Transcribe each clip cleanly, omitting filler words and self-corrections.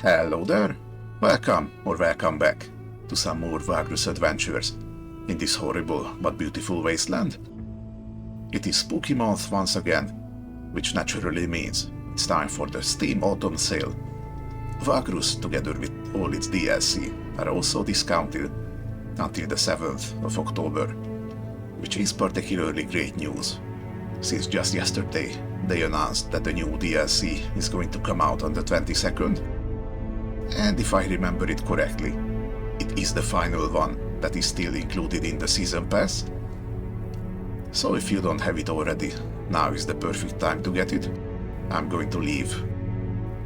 Hello there! Welcome back to some more Vagrus adventures in this horrible but beautiful wasteland. It is spooky month once again, which naturally means it's time for the Steam Autumn Sale. Vagrus, together with all its DLC, are also discounted until the 7th of October, which is particularly great news, since just yesterday they announced that the new DLC is going to come out on the 22nd. And if I remember it correctly, it is the final one that is still included in the Season Pass. So if you don't have it already, now is the perfect time to get it. I'm going to leave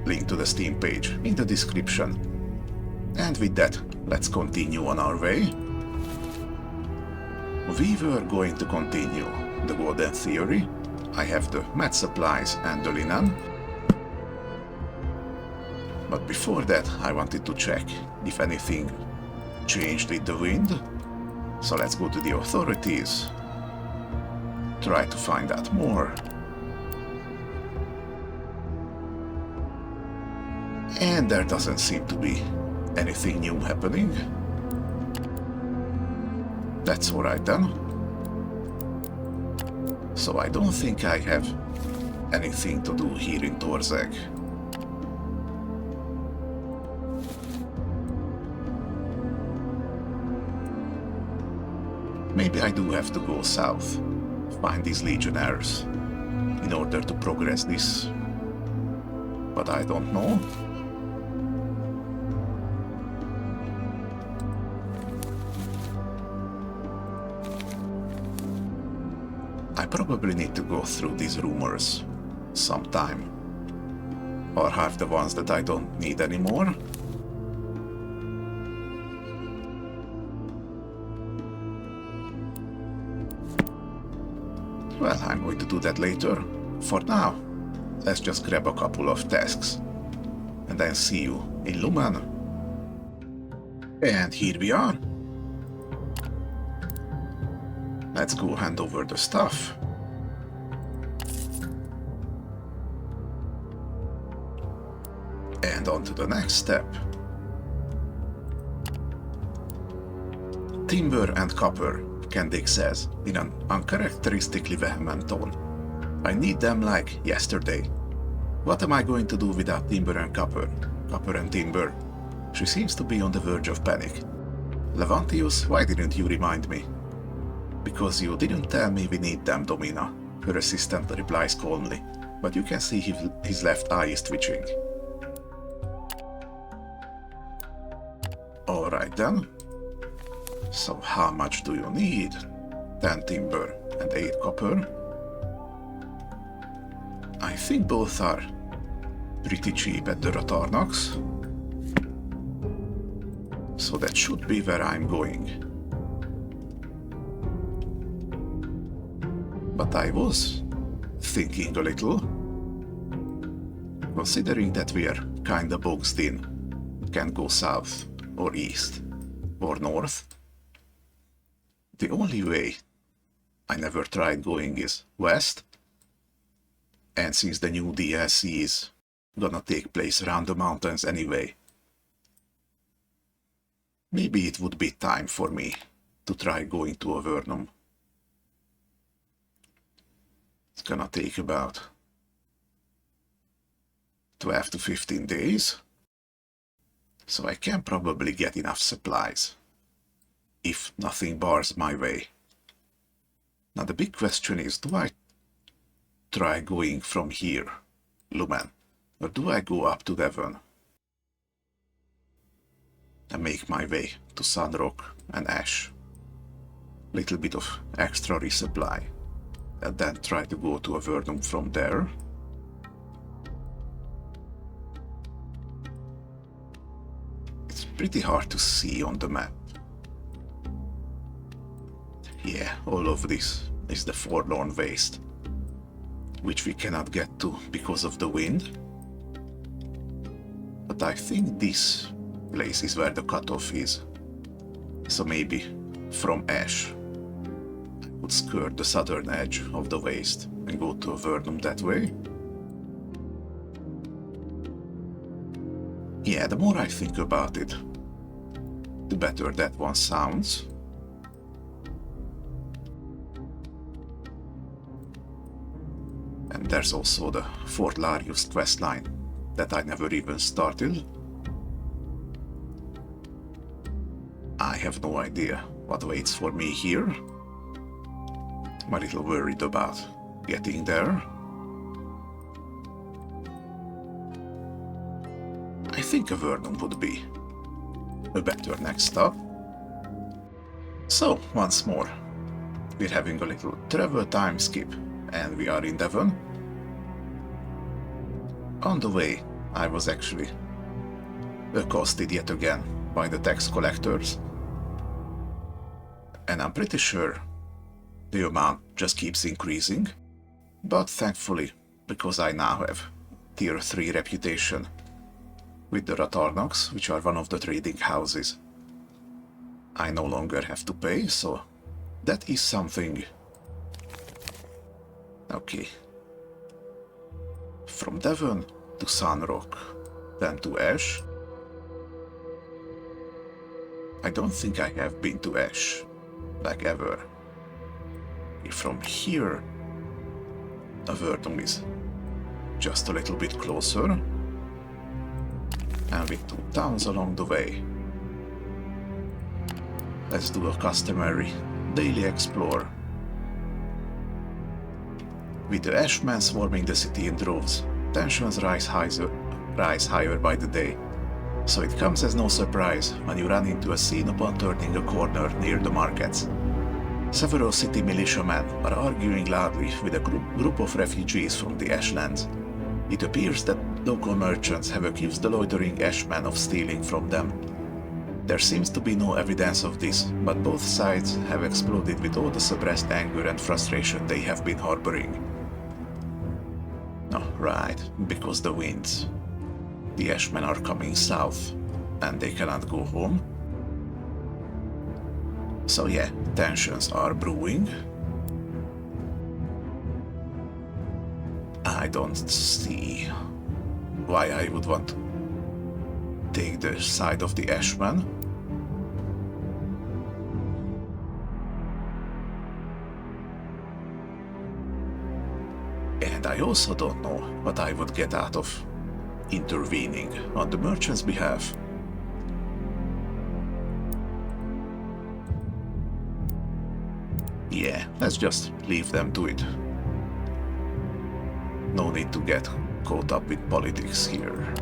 link to the Steam page in the description. And with that, let's continue on our way. We were going to continue the Golden Theory. I have the mat supplies and the linen. But before that, I wanted to check if anything changed with the wind. So let's go to the authorities, try to find out more. And there doesn't seem to be anything new happening. That's alright then. So I don't think I have anything to do here in Torzeg. Maybe I do have to go south, find these legionnaires, in order to progress this, but I don't know. I probably need to go through these rumors sometime, or have the ones that I don't need anymore. Well, I'm going to do that later. For now, let's just grab a couple of tasks, and then see you in Lumen. And here we are. Let's go hand over the stuff. And on to the next step. Timber and copper, Kendick says, in an uncharacteristically vehement tone. I need them like yesterday. What am I going to do without timber and copper? Copper and timber. She seems to be on the verge of panic. Levantius, why didn't you remind me? Because you didn't tell me we need them, Domina. Her assistant replies calmly, but you can see his left eye is twitching. Alright then. So how much do you need? 10 timber and 8 copper. I think both are pretty cheap at the Ratarnox. So that should be where I'm going. But I was thinking a little. Considering that we are kinda boxed in, can go south or east or north. The only way I never tried going is west, and since the new DLC is gonna take place around the mountains anyway, maybe it would be time for me to try going to Avernum. It's gonna take about 12 to 15 days, so I can probably get enough supplies if nothing bars my way. Now the big question is, do I try going from here, Lumen, or do I go up to Deven and make my way to Sunrock and Ash? Little bit of extra resupply, and then try to go to Avernum from there. It's pretty hard to see on the map. Yeah, all of this is the Forlorn Waste, which we cannot get to because of the wind. But I think this place is where the cutoff is. So maybe from Ash, I would skirt the southern edge of the waste and go to Avernum that way. Yeah, the more I think about it, the better that one sounds. And there's also the Fort Larius questline that I never even started. I have no idea what waits for me here. I'm a little worried about getting there. I think a Vernum would be a better next stop. So, once more, we're having a little travel time skip, and we are in Deven. On the way, I was actually accosted yet again by the tax collectors, and I'm pretty sure the amount just keeps increasing, but thankfully, because I now have tier 3 reputation with the Ratarnox, which are one of the trading houses, I no longer have to pay, so that is something. Okay. From Deven to Sunrock, then to Ash. I don't think I have been to Ash, like ever. From here, Avernum is just a little bit closer, and with 2 towns along the way. Let's do a customary daily explore. With the Ashmen swarming the city in droves, tensions rise higher by the day, so it comes as no surprise when you run into a scene upon turning a corner near the markets. Several city militiamen are arguing loudly with a group of refugees from the Ashlands. It appears that local merchants have accused the loitering Ashmen of stealing from them. There seems to be no evidence of this, but both sides have exploded with all the suppressed anger and frustration they have been harboring. Oh, right, because the winds. The Ashmen are coming south, and they cannot go home. So yeah, tensions are brewing. I don't see why I would want to take the side of the Ashmen. And I also don't know what I would get out of intervening on the merchant's behalf. Yeah, let's just leave them to it. No need to get caught up with politics here.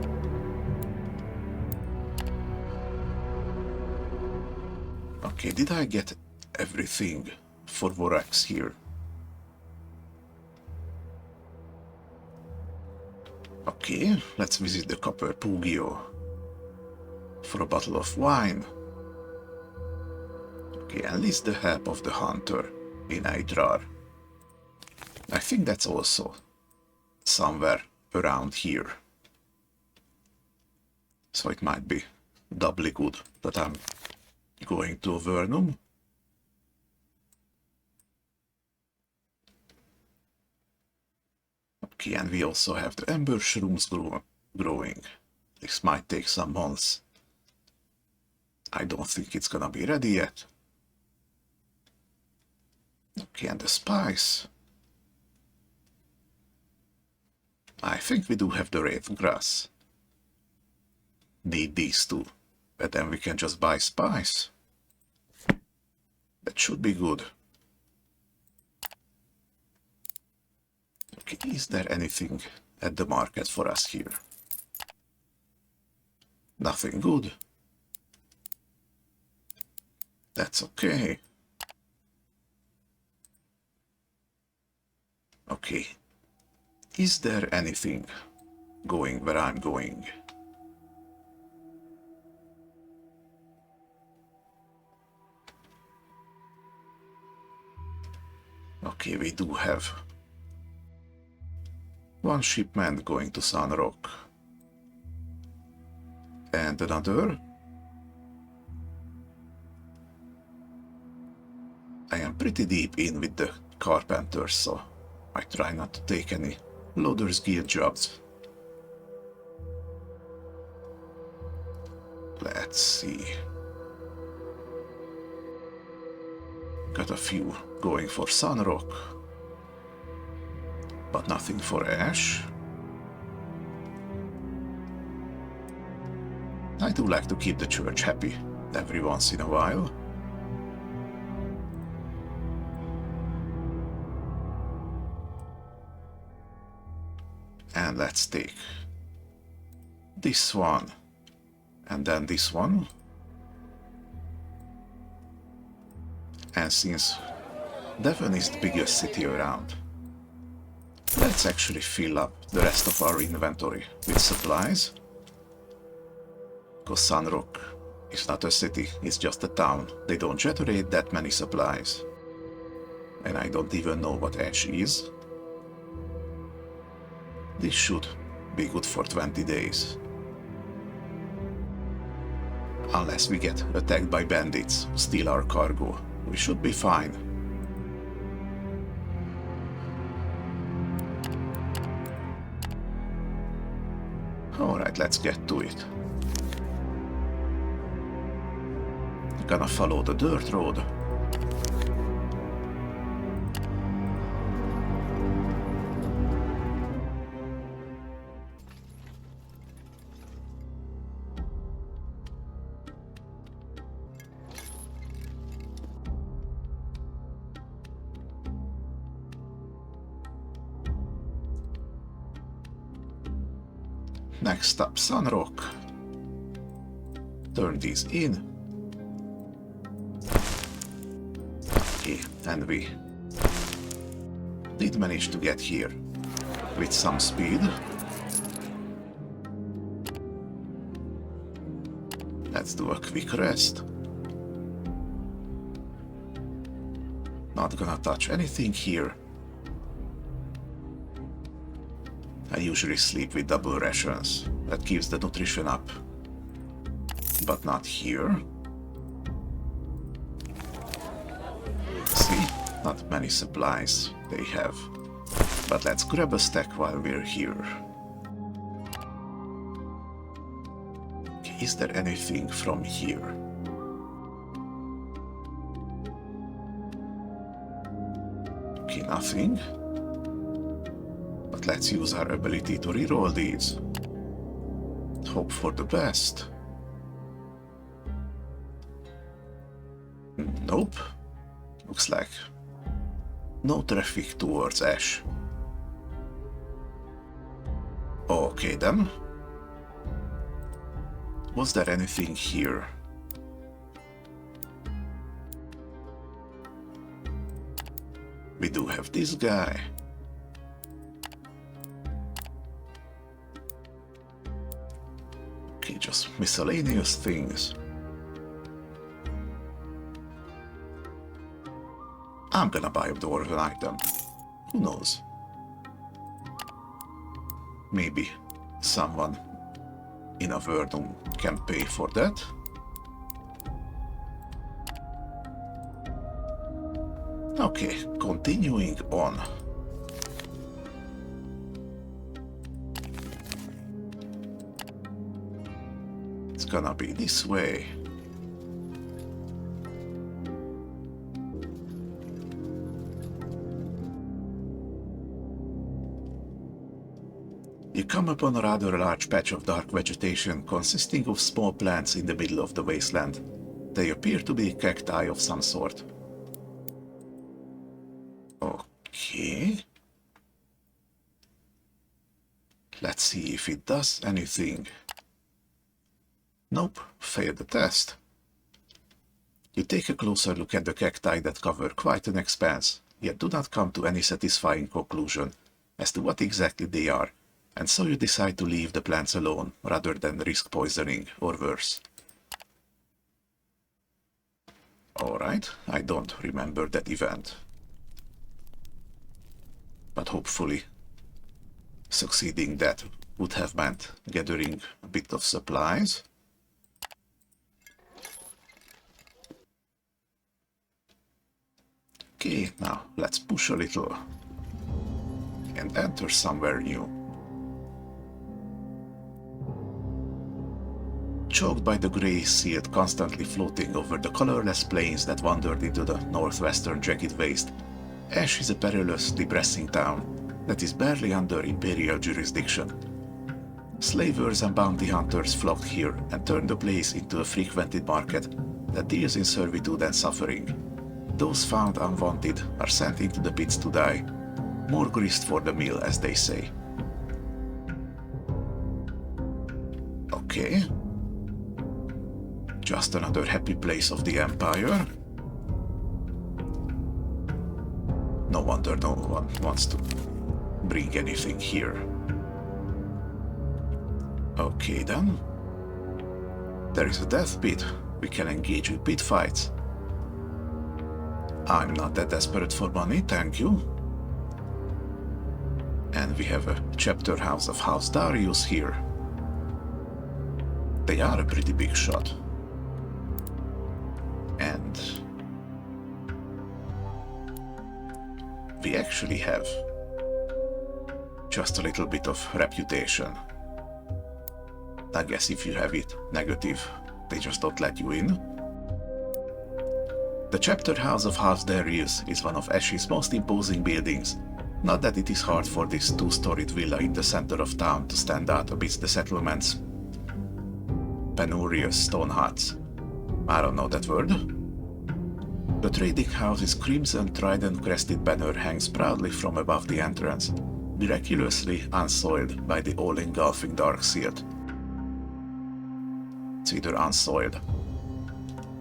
Okay, did I get everything for Vorax here? Okay, let's visit the Copper Pugio for a bottle of wine. Okay, enlist the help of the hunter in Aidrar. I think that's also somewhere around here. So it might be doubly good that I'm going to Avernum. Okay, and we also have the ember shrooms growing. This might take some months. I don't think it's gonna be ready yet. Okay, and the spice. I think we do have the raven grass. Need these two, but then we can just buy spice. That should be good. Okay, is there anything at the market for us here? Nothing good. That's okay. Okay. Is there anything going where I'm going? Okay, we do have one shipment going to Sunrock. And another. I am pretty deep in with the carpenters, so I try not to take any loader's gear jobs. Let's see. Got a few going for Sunrock, but nothing for Ash. I do like to keep the church happy every once in a while. And let's take this one, and then this one. And since Deven is the biggest city around, let's actually fill up the rest of our inventory with supplies. Because Sunrock is not a city, it's just a town. They don't generate that many supplies. And I don't even know what Ash is. This should be good for 20 days. Unless we get attacked by bandits who steal our cargo, we should be fine. Alright, let's get to it. Gonna follow the dirt road. Next up, Sunrock. Turn these in. Okay, and we did manage to get here with some speed. Let's do a quick rest. Not gonna touch anything here. I usually sleep with double rations. That keeps the nutrition up. But not here. See? Not many supplies they have. But let's grab a stack while we're here. Okay, is there anything from here? Okay, nothing. But let's use our ability to reroll these. Hope for the best. Nope. Looks like no traffic towards Ash. Okay then. Was there anything here? We do have this guy. Okay, just miscellaneous things. I'm gonna buy a dwarven item. Who knows? Maybe someone in a Verdun can pay for that. Okay, continuing on. It's gonna be this way. You come upon a rather large patch of dark vegetation consisting of small plants in the middle of the wasteland. They appear to be cacti of some sort. Okay. Let's see if it does anything. Nope, failed the test. You take a closer look at the cacti that cover quite an expanse, yet do not come to any satisfying conclusion as to what exactly they are, and so you decide to leave the plants alone rather than risk poisoning or worse. Alright, I don't remember that event. But hopefully, succeeding that would have meant gathering a bit of supplies. Okay, now let's push a little and enter somewhere new. choked by the grey silt constantly floating over the colorless plains that wandered into the northwestern jagged waste, Ash is a perilous, depressing town that is barely under imperial jurisdiction. Slavers and bounty hunters flocked here and turned the place into a frequented market that deals in servitude and suffering. Those found unwanted are sent into the pits to die. More grist for the mill, as they say. Okay. Just another happy place of the Empire. No wonder no one wants to bring anything here. Okay then. There is a death pit. We can engage in pit fights. I'm not that desperate for money, thank you. And we have a chapter house of House Darius here. They are a pretty big shot. And we actually have just a little bit of reputation. I guess if you have it negative, they just don't let you in. The chapter house of House Darius is one of Ash's most imposing buildings. Not that it is hard for this two-storied villa in the center of town to stand out amidst the settlement's penurious stone huts. I don't know that word. The trading house's crimson trident-crested banner hangs proudly from above the entrance, miraculously unsoiled by the all-engulfing dark silt. It's either unsoiled,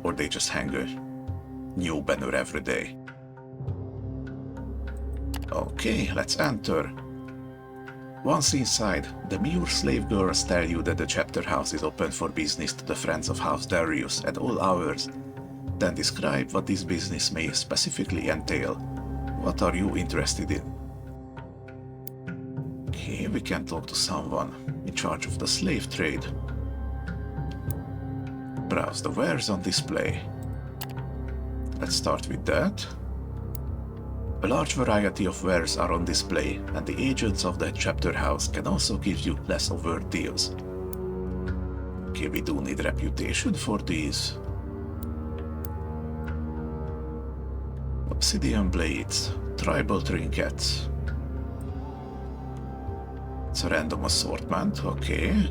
or they just hang a new banner every day. Okay, let's enter. Once inside, the Muir slave girls tell you that the chapter house is open for business to the friends of House Darius at all hours. Then describe what this business may specifically entail. What are you interested in? Okay, we can talk to someone in charge of the slave trade. Browse the wares on display. Let's start with that. A large variety of wares are on display, and the agents of the chapter house can also give you less overt deals. Okay, we do need reputation for these. Obsidian blades, tribal trinkets. It's a random assortment, okay.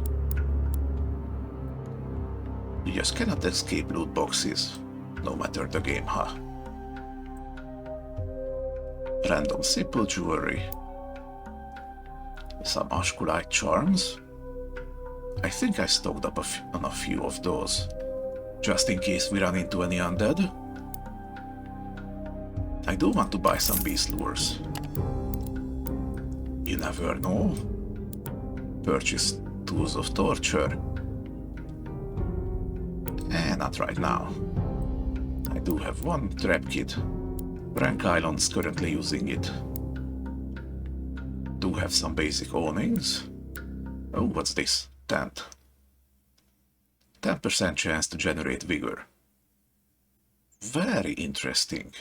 You just cannot escape loot boxes, no matter the game, huh? Random simple jewelry. Some Ashkulite charms. I think I stocked up on a few of those, just in case we run into any undead. I do want to buy some beast lures. You never know. Purchase tools of torture. Not right now. I do have one trap kit. Rank Island's currently using it. Do have some basic awnings. Oh, what's this? Tent. 10% chance to generate vigor. Very interesting.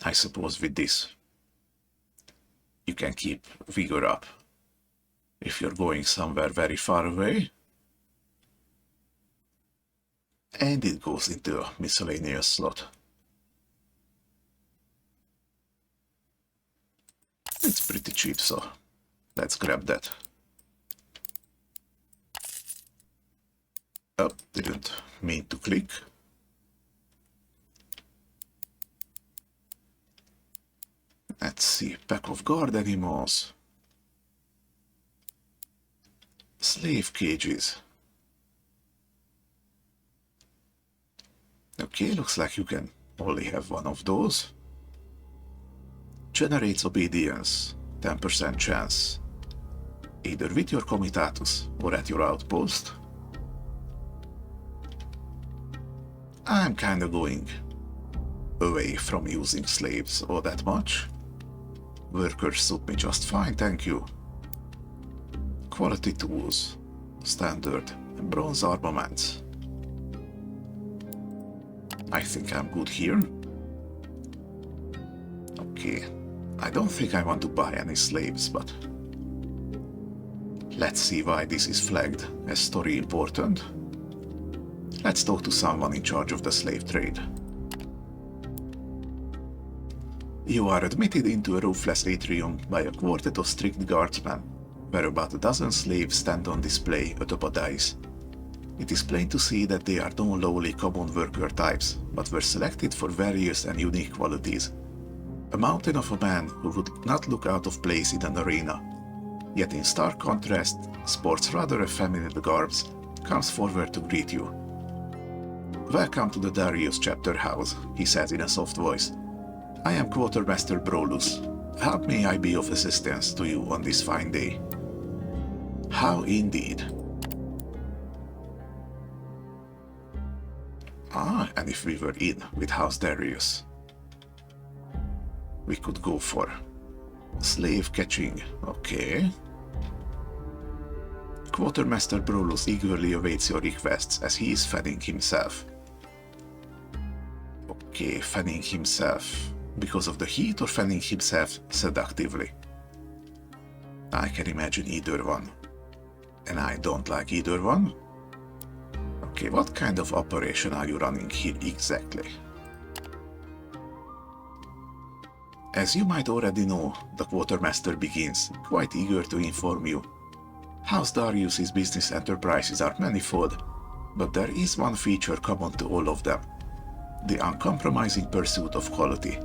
I suppose with this, you can keep vigor up if you're going somewhere very far away. And it goes into a miscellaneous slot. It's pretty cheap, so let's grab that. Oh, didn't mean to click. Let's see, pack of guard animals. Slave cages. Okay, looks like you can only have one of those. Generates obedience, 10% chance. Either with your comitatus or at your outpost. I'm kinda going away from using slaves all that much. Workers suit me just fine, thank you. Quality tools, standard and bronze armaments. I think I'm good here. Okay, I don't think I want to buy any slaves, but Let's see why this is flagged as story important. Let's talk to someone in charge of the slave trade. You are admitted into a roofless atrium by a quartet of strict guardsmen, where about a dozen slaves stand on display atop a dais. It is plain to see that they are no lowly common worker types, but were selected for various and unique qualities. A mountain of a man who would not look out of place in an arena, yet in stark contrast, sports rather effeminate garbs, comes forward to greet you. "Welcome to the Darius chapter house," he says in a soft voice. "I am Quartermaster Brolus. How may I be of assistance to you on this fine day?" How indeed. And if we were in with House Darius, we could go for slave catching. Okay. Quartermaster Brolus eagerly awaits your requests as he is fanning himself. Okay, fanning himself because of the heat or fanning himself seductively? I can imagine either one. And I don't like either one. Okay, what kind of operation are you running here exactly? As you might already know, the Quartermaster begins, quite eager to inform you. House Darius's business enterprises are manifold, but there is one feature common to all of them: the uncompromising pursuit of quality.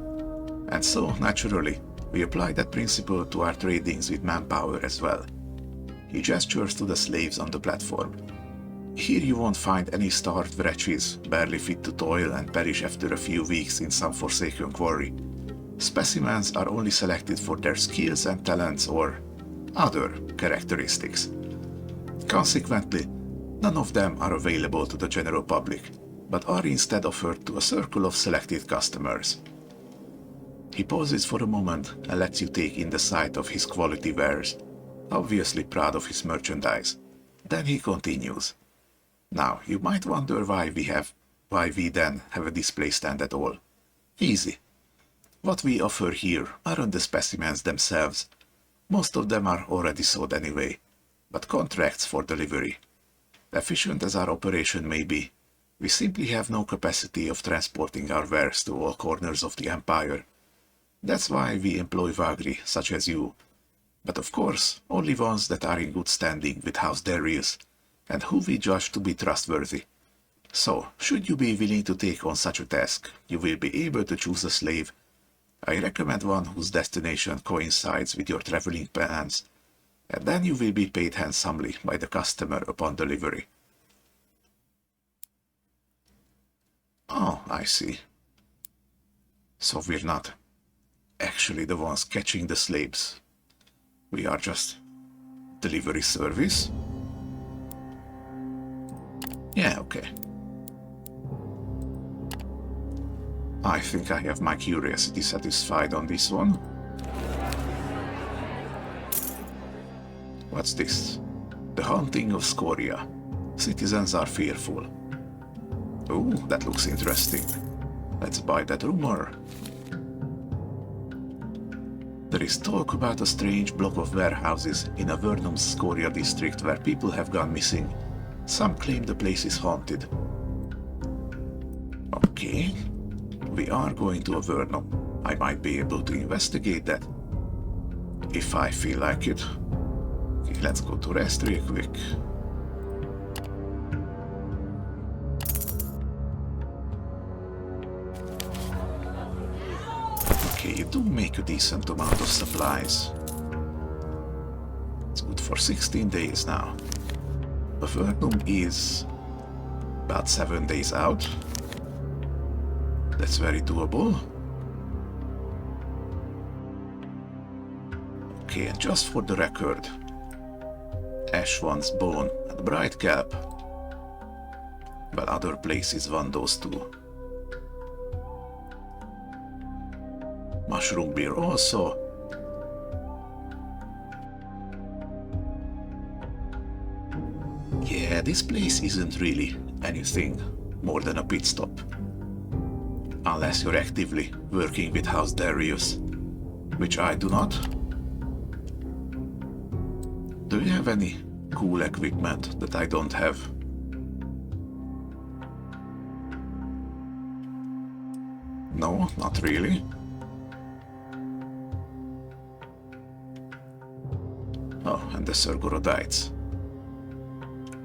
And so, naturally, we apply that principle to our tradings with manpower as well. He gestures to the slaves on the platform. Here you won't find any starved wretches, barely fit to toil and perish after a few weeks in some forsaken quarry. Specimens are only selected for their skills and talents or other characteristics. Consequently, none of them are available to the general public, but are instead offered to a circle of selected customers. He pauses for a moment and lets you take in the sight of his quality wares, obviously proud of his merchandise. Then he continues. Now, you might wonder why we then have a display stand at all. Easy. What we offer here aren't the specimens themselves. Most of them are already sold anyway, but contracts for delivery. Efficient as our operation may be, we simply have no capacity of transporting our wares to all corners of the Empire. That's why we employ Vagri, such as you, but of course only ones that are in good standing with House Darius, and who we judge to be trustworthy. So, should you be willing to take on such a task, you will be able to choose a slave. I recommend one whose destination coincides with your traveling plans, and then you will be paid handsomely by the customer upon delivery. Oh, I see. So we're not actually the ones catching the slaves. We are just delivery service? Yeah, okay. I think I have my curiosity satisfied on this one. What's this? The haunting of Scoria. Citizens are fearful. Oh, that looks interesting. Let's buy that rumor. There is talk about a strange block of warehouses in Avernum's Scoria district where people have gone missing. Some claim the place is haunted. Okay. We are going to Avernum. I might be able to investigate that. If I feel like it. Okay, let's go to rest real quick. Okay, you do make a decent amount of supplies. It's good for 16 days now. Avernum is about 7 days out. That's very doable. Okay, and just for the record, Ash-One's Bone and Bright Gap. Well, other places want those too. Mushroom Beer also. Yeah, this place isn't really anything more than a pit stop. Unless you're actively working with House Darius, which I do not. Do you have any cool equipment that I don't have. No, not really. Oh, and the Sergorodites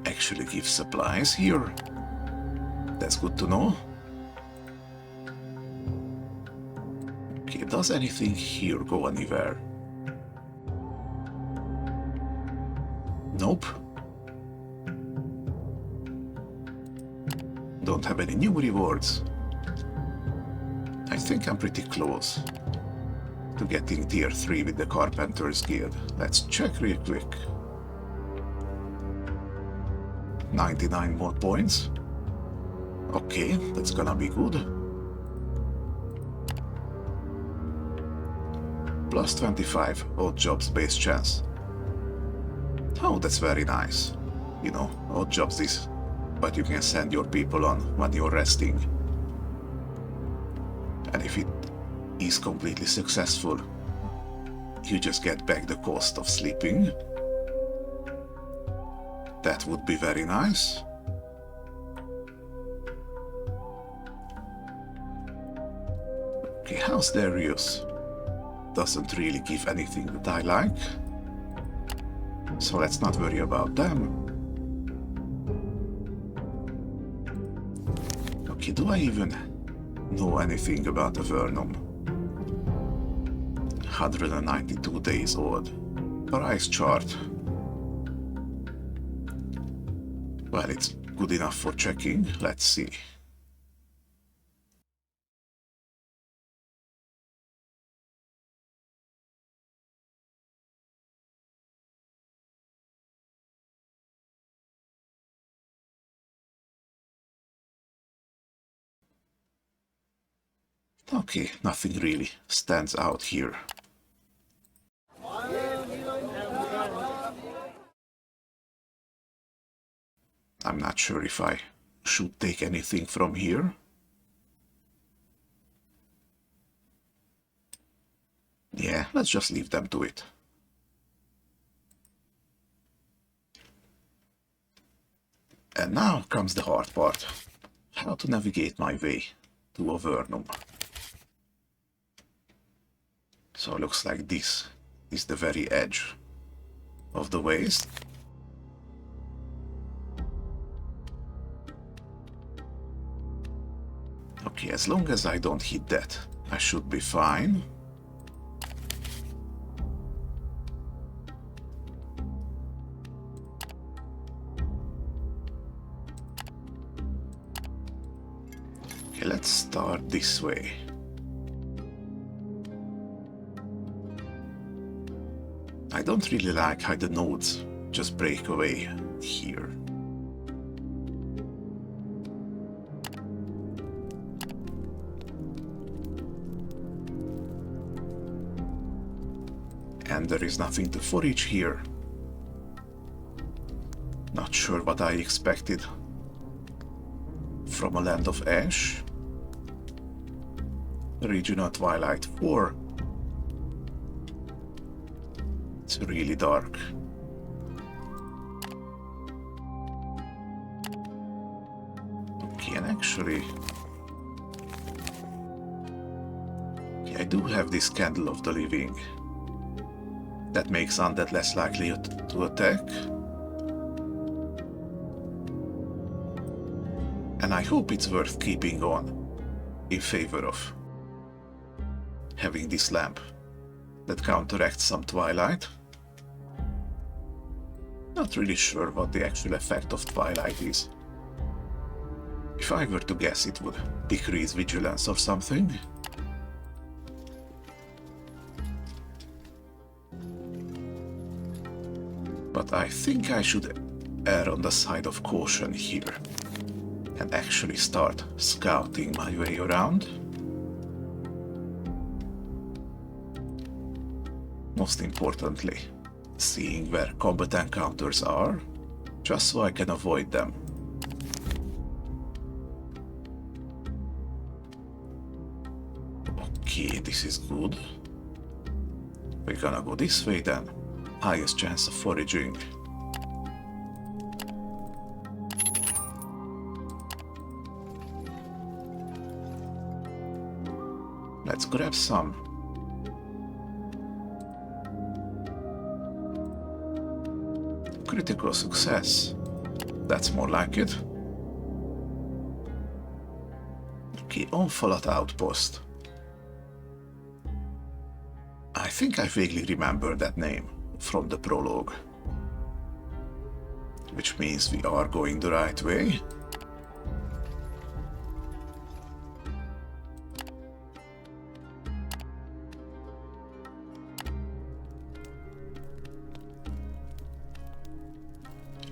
actually give supplies here. That's good to know. Okay, does anything here go anywhere? Nope. Don't have any new rewards. I think I'm pretty close to getting tier 3 with the Carpenter's Guild. Let's check real quick. 99 more points. Okay, that's gonna be good. Plus 25 odd jobs base chance. Oh, that's very nice. You know, odd jobs is, but you can send your people on when you're resting. And if it is completely successful, you just get back the cost of sleeping. That would be very nice. Okay, how's Darius? Doesn't really give anything that I like. So let's not worry about them. Okay, do I even know anything about the Vernum? 192 days old. Price chart. Well, it's good enough for checking. Let's see. Okay, nothing really stands out here. I'm not sure if I should take anything from here. Yeah, let's just leave them to it. And now comes the hard part. How to navigate my way to Avernum. So it looks like this is the very edge of the waste. Okay, as long as I don't hit that, I should be fine. Okay, let's start this way. I don't really like how the nodes just break away here. And there is nothing to forage here. Not sure what I expected from a land of ash. Regional Twilight 4. It's really dark. Okay, and actually... okay, I do have this Candle of the Living. That makes undead less likely to attack. And I hope it's worth keeping on in favor of having this lamp that counteracts some twilight. Not really sure what the actual effect of twilight is. If I were to guess, it would decrease vigilance or something. But I think I should err on the side of caution here and actually start scouting my way around. Most importantly, seeing where combat encounters are, just so I can avoid them. Okay, this is good. We're gonna go this way then. Highest chance of foraging. Let's grab some. Critical success. That's more like it. Okay, Omphalat Outpost. I think I vaguely remember that name from the prologue. Which means we are going the right way.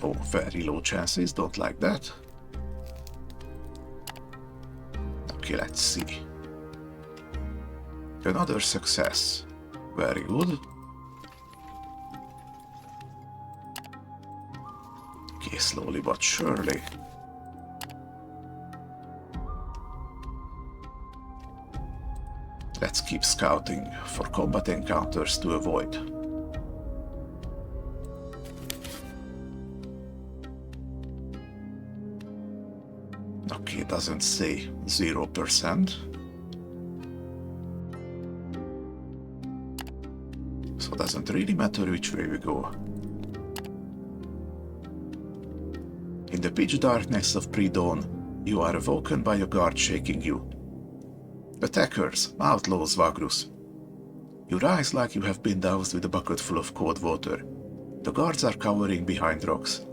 Oh, very low chances, don't like that. Okay, let's see. Another success. Very good. Okay, slowly but surely. Let's keep scouting for combat encounters to avoid. Okay, it doesn't say 0%. So it doesn't really matter which way we go. In the pitch darkness of pre-dawn, you are awoken by a guard shaking you. Attackers, outlaws, Vagrus. You rise like you have been doused with a bucket full of cold water. The guards are cowering behind rocks.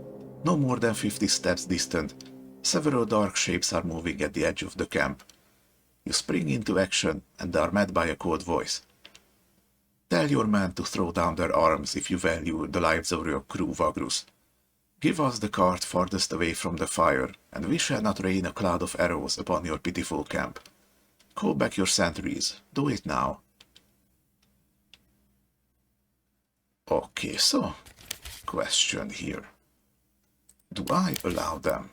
No more than 50 steps distant, several dark shapes are moving at the edge of the camp. You spring into action and are met by a cold voice. Tell your men to throw down their arms if you value the lives of your crew, Vagrus. Give us the cart farthest away from the fire, and we shall not rain a cloud of arrows upon your pitiful camp. Call back your sentries. Do it now. Okay, so, question here. Do I allow them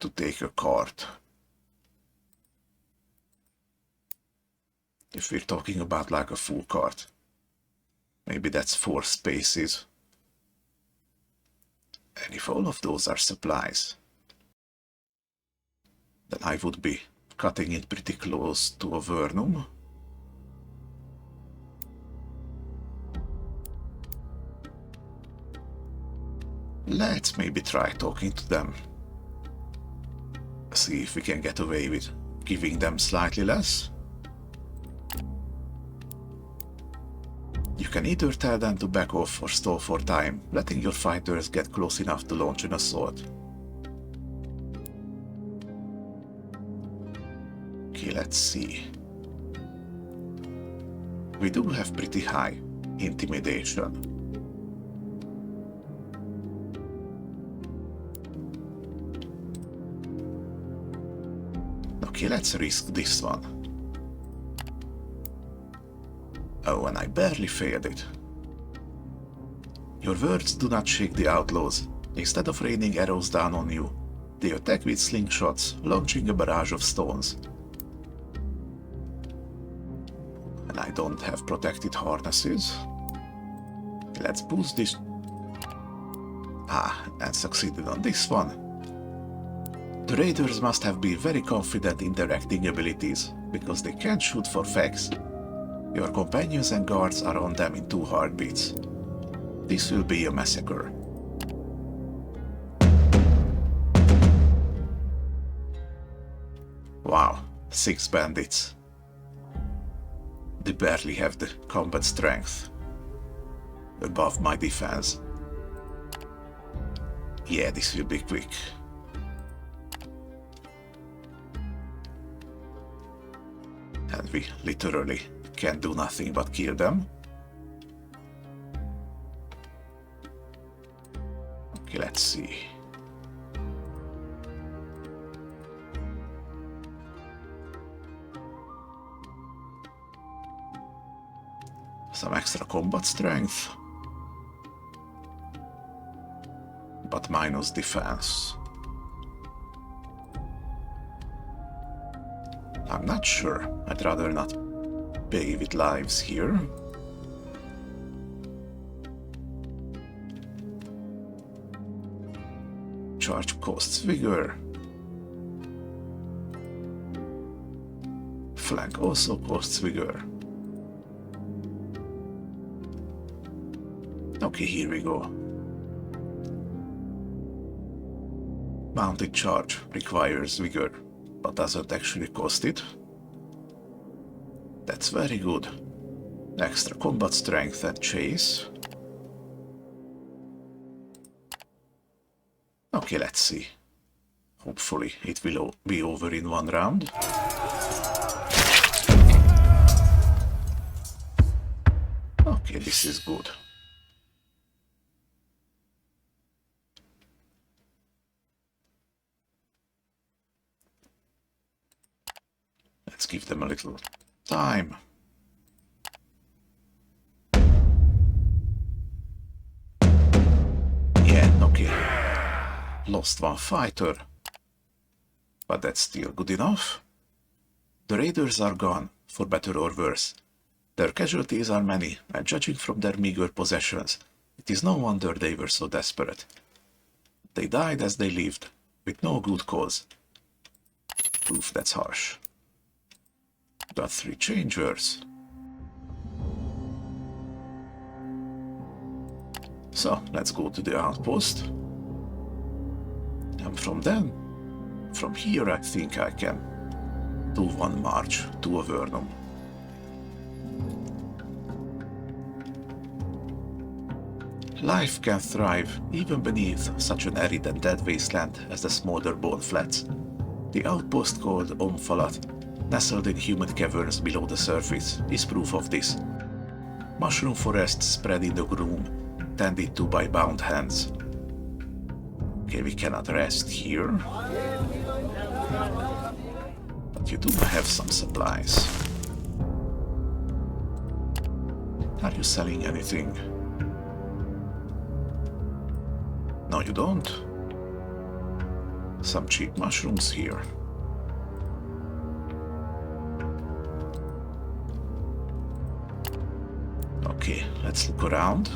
to take a cart? If we're talking about like a full cart. Maybe that's 4 spaces. And if all of those are supplies, then I would be cutting it pretty close to a Vernum. Let's maybe try talking to them. See if we can get away with giving them slightly less. You can either tell them to back off or stall for time, letting your fighters get close enough to launch an assault. Okay, let's see. We do have pretty high intimidation. Okay, let's risk this one. Oh, and I barely failed it. Your words do not shake the outlaws. Instead of raining arrows down on you, they attack with slingshots, launching a barrage of stones. And I don't have protected harnesses. Let's boost this. Ah, and succeeded on this one. The raiders must have been very confident in their acting abilities, because they can't shoot for facts. Your companions and guards are on them in 2 heartbeats. This will be a massacre. Wow, 6 bandits. They barely have the combat strength above my defense. Yeah, this will be quick. And we literally can't do nothing but kill them. Okay, let's see. Some extra combat strength, but minus defense. I'm not sure. I'd rather not pay with lives here. Charge costs vigor. Flank also costs vigor. Okay, here we go. Mounted charge requires vigor, but doesn't actually cost it. That's very good. Extra combat strength and chase. Okay, let's see. Hopefully it will be over in one round. Okay, this is good. Let's give them a little time. Yeah, okay. Lost one fighter, but that's still good enough. The raiders are gone, for better or worse. Their casualties are many, and judging from their meager possessions, it is no wonder they were so desperate. They died as they lived, with no good cause. Oof, that's harsh. Got 3 changers. So, let's go to the outpost. And from here I think I can do one march to Avernum. Life can thrive even beneath such an arid and dead wasteland as the Smolderbone Flats. The outpost called Omphalat, nestled in humid caverns below the surface, is proof of this. Mushroom forests spread in the gloom, tended to by bound hands. Okay, we cannot rest here. But you do have some supplies. Are you selling anything? No, you don't. Some cheap mushrooms here. Okay, let's look around.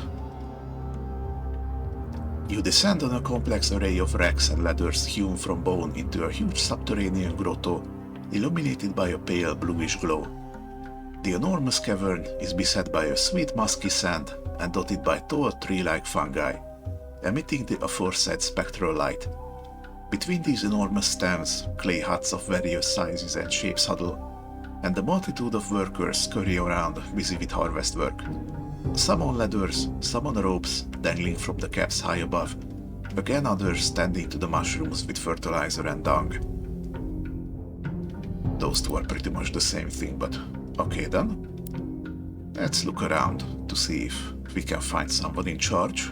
You descend on a complex array of wrecks and ladders hewn from bone into a huge subterranean grotto, illuminated by a pale bluish glow. The enormous cavern is beset by a sweet musky sand and dotted by tall tree-like fungi, emitting the aforesaid spectral light. Between these enormous stems, clay huts of various sizes and shapes huddle, and a multitude of workers scurry around, busy with harvest work. Some on ladders, some on ropes dangling from the caps high above, again others tending to the mushrooms with fertilizer and dung. Those two are pretty much the same thing, but okay then. Let's look around to see if we can find someone in charge.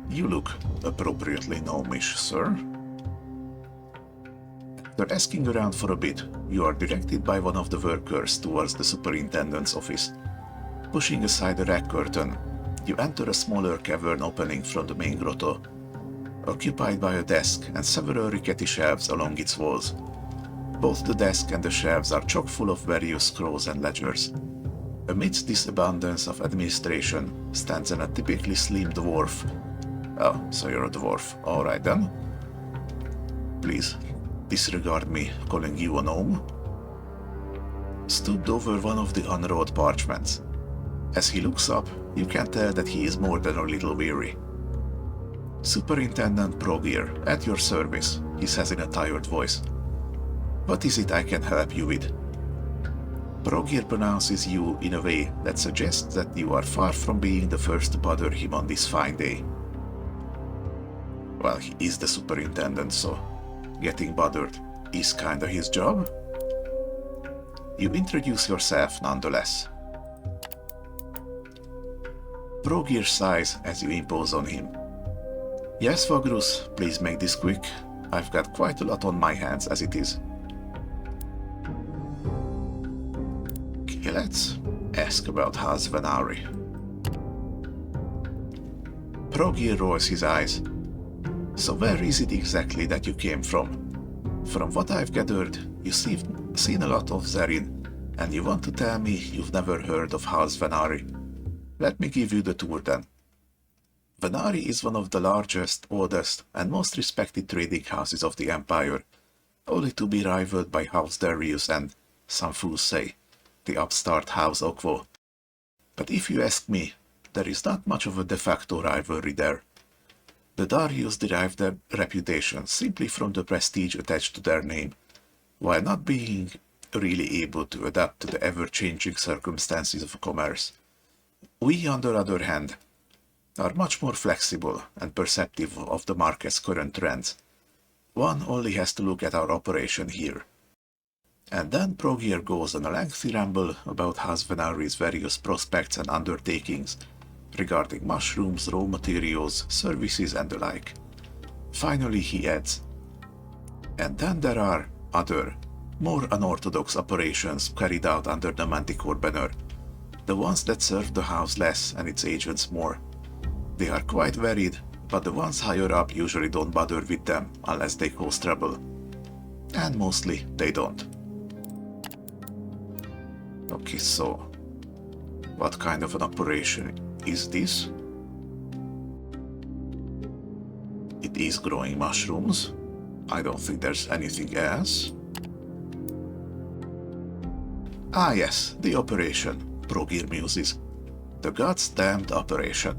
You look appropriately gnomish, sir. After asking around for a bit, you are directed by one of the workers towards the superintendent's office. Pushing aside the rack curtain, you enter a smaller cavern opening from the main grotto, occupied by a desk and several rickety shelves along its walls. Both the desk and the shelves are chock full of various scrolls and ledgers. Amidst this abundance of administration stands an atypically slim dwarf. Oh, so you're a dwarf. Alright then. Please disregard me calling you a gnome. Stood over one of the unrolled parchments. As he looks up, you can tell that he is more than a little weary. Superintendent Progir, at your service, he says in a tired voice. What is it I can help you with? Progir pronounces you in a way that suggests that you are far from being the first to bother him on this fine day. Well, he is the superintendent, so getting bothered is kinda his job. You introduce yourself nonetheless. Progir sighs as you impose on him. Yes, Vagrus, please make this quick. I've got quite a lot on my hands as it is. Okay, let's ask about House Venari. Progir rolls his eyes. So where is it exactly that you came from? From what I've gathered, you've seen a lot of Zerin, and you want to tell me you've never heard of House Venari. Let me give you the tour then. Venari is one of the largest, oldest, and most respected trading houses of the Empire, only to be rivaled by House Darius and, some fools say, the upstart House Okvo. But if you ask me, there is not much of a de facto rivalry there. The Darius derived their reputation simply from the prestige attached to their name, while not being really able to adapt to the ever-changing circumstances of commerce. We, on the other hand, are much more flexible and perceptive of the market's current trends. One only has to look at our operation here. And then Progier goes on a lengthy ramble about House Venari's various prospects and undertakings regarding mushrooms, raw materials, services and the like. Finally he adds, and then there are other, more unorthodox operations carried out under the Manticore banner, the ones that serve the house less and its agents more. They are quite varied, but the ones higher up usually don't bother with them unless they cause trouble. And mostly they don't. Okay, so what kind of an operation is this? It is growing mushrooms. I don't think there's anything else. Ah yes, the operation, Progier muses. The God's damned operation.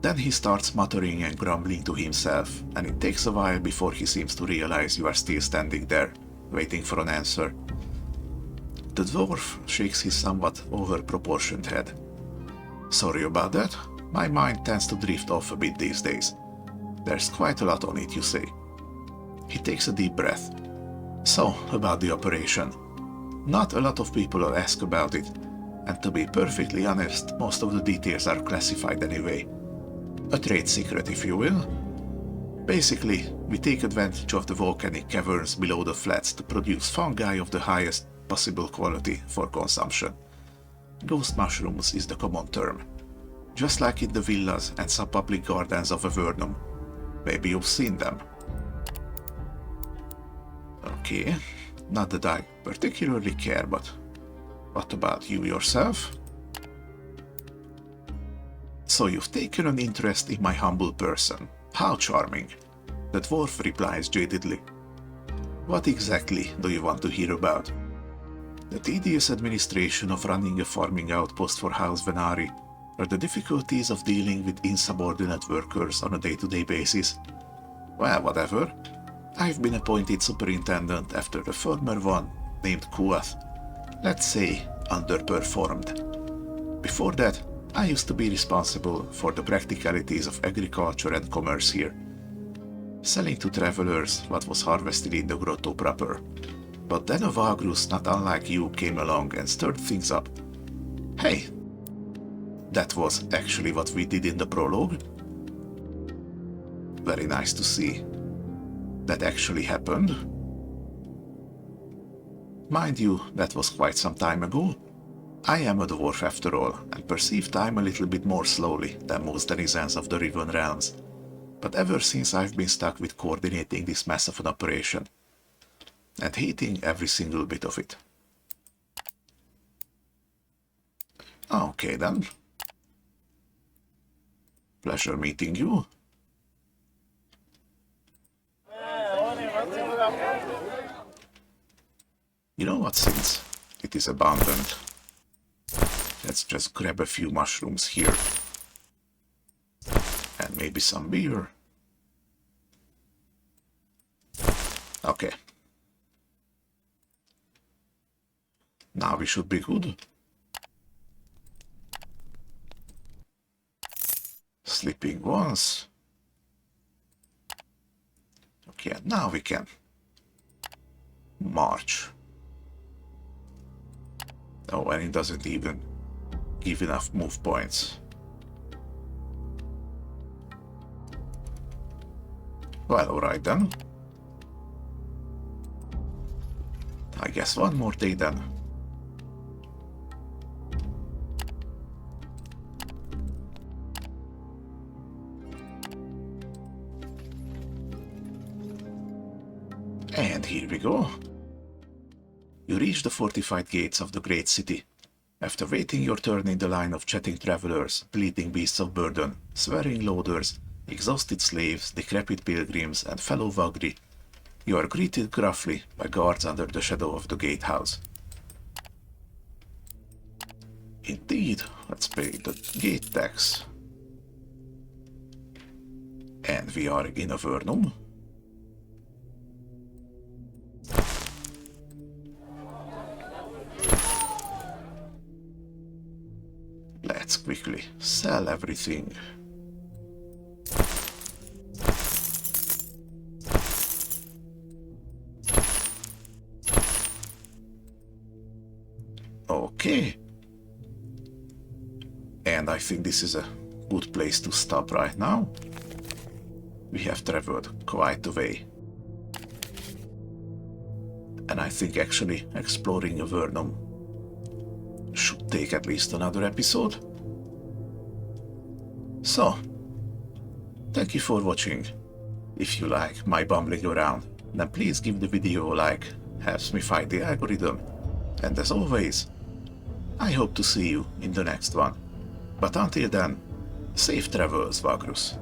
Then he starts muttering and grumbling to himself, and it takes a while before he seems to realize you are still standing there, waiting for an answer. The dwarf shakes his somewhat over-proportioned head. Sorry about that, my mind tends to drift off a bit these days. There's quite a lot on it, you say. He takes a deep breath. So, about the operation. Not a lot of people will ask about it, and to be perfectly honest, most of the details are classified anyway. A trade secret, if you will. Basically, we take advantage of the volcanic caverns below the flats to produce fungi of the highest possible quality for consumption. Ghost mushrooms is the common term. Just like in the villas and some public gardens of Avernum. Maybe you've seen them. Okay, not that I particularly care, but what about you yourself? So you've taken an interest in my humble person. How charming. The dwarf replies jadedly. What exactly do you want to hear about? The tedious administration of running a farming outpost for House Venari, or the difficulties of dealing with insubordinate workers on a day-to-day basis? Well, whatever. I've been appointed superintendent after the former one, named Kuath. Let's say, underperformed. Before that, I used to be responsible for the practicalities of agriculture and commerce here, selling to travelers what was harvested in the grotto proper. But then a Vagrus not unlike you came along and stirred things up. Hey, that was actually what we did in the prologue. Very nice to see. That actually happened. Mind you, that was quite some time ago. I am a dwarf after all, and perceive time a little bit more slowly than most denizens of the Riven Realms. But ever since I've been stuck with coordinating this mess of an operation, and hating every single bit of it. Okay then. Pleasure meeting you. You know what, since it is abundant, let's just grab a few mushrooms here. And maybe some beer. Okay. Now we should be good. Sleeping once. Okay, now we can march. Oh, and it doesn't even give enough move points. Well, alright then. I guess one more day then. And here we go. You reach the fortified gates of the great city. After waiting your turn in the line of chatting travelers, bleating beasts of burden, swearing loaders, exhausted slaves, decrepit pilgrims, and fellow Vagri, You are greeted gruffly by guards under the shadow of the gatehouse. Indeed, let's pay the gate tax. And we are in Avernum. Let's quickly sell everything. Okay. And I think this is a good place to stop right now. We have traveled quite a way. And I think actually exploring Avernum should take at least another episode. So, thank you for watching. If you like my bumbling around, then please give the video a like, helps me fight the algorithm. And as always, I hope to see you in the next one. But until then, safe travels, Vagrus.